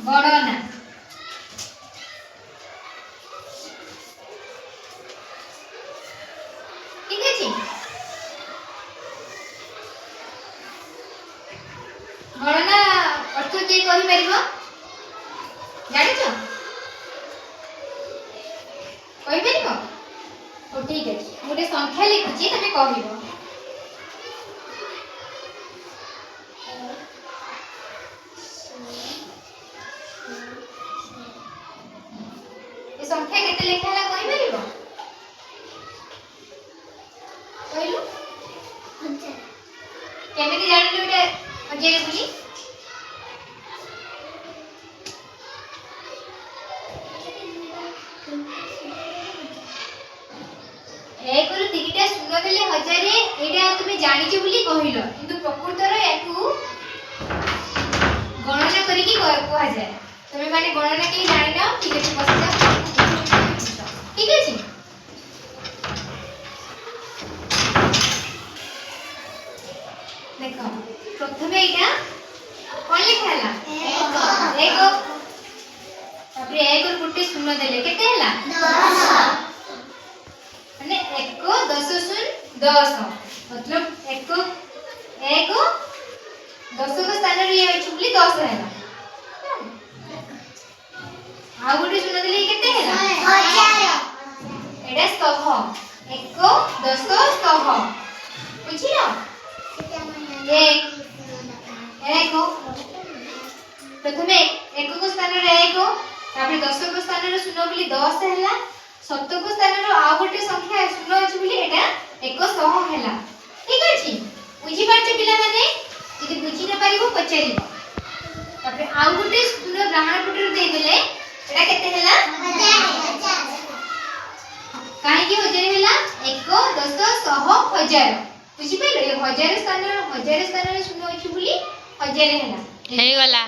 गणना ठीक अछि गणना अर्थ के कहि परिबो जानि छ कहि परिबो ओ ठीक अछि मोटे संख्या लिखुची तमे कहिबो ए संख्या केते लिखाला कहि परिबो कहिलु केमिति जानिलु एटा अजेले बुली एक रु तीनटा शून्य देले हजार एटा तुमे जानिछ बुली कहिलो किंतु प्रकृतर याकू गणना करी की कहा जाए तुमे माने गणना के जानि ना ठीक अछि बस ठीक अछि देखो प्रथमे एटा कोन लिखाला एक तापर एक और गुटे शून्य देले केते हला 10 माने 1 10 शून्य 10 मतलब 1 10 को स्थान रे ये छुपली 10 हैला आ गुटे शून्य देले केते हैला 1000 एटा 100 1 10 100 बुझिलो एक प्रथमे 1 को स्थान रे 1 तापर 10 को स्थान रे शून्य बोली 10 हैला 7 को स्थान रे आ गुटे संख्या शून्य अछि बोली एटा 100 हैला ठीक अछि बुझि पाछे पिला माने यदि बुझि न पारिबो पचारिबो तापर आ गुटे शून्य ग्रहण पुटर दे देले एटा केते हैला 1000 काहे कि 1000 हैला 1 10 100 1000 बुझि पाइलो ये 1000 स्थान रे शून्य अछि बोली 1000 हैला हे गला।